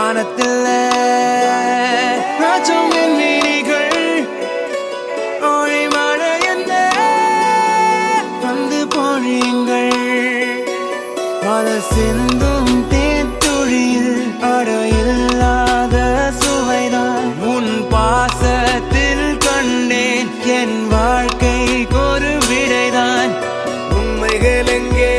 வானத்தில் ராஜம் என் விழிகள் ஒளி மழை என்ன வந்து பொழியுங்கள் பல சிந்தும் தேத்துழியில் அடையில்லாத சுவைதான் உன் பாசத்தில் கண்டேன் என் வாழ்க்கைக்கு ஒரு விடைதான் உண்மைகள் எங்கே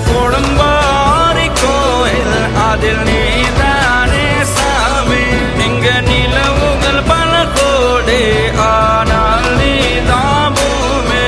கோடம்பாரி கோயில் அதில் நீதானே சாமி இங்க நிலவுகள் பல கோடி ஆனால் நீதான் பூமி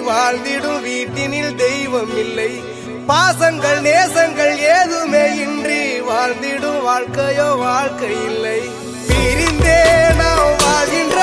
வாழ்ந்திடும் வீட்டினில் தெய்வம் இல்லை பாசங்கள் நேசங்கள் ஏதுமே இன்றி வாழ்ந்திடும் வாழ்க்கையோ வாழ்க்கை இல்லை பிரிந்தே நாம் வாழ்கின்ற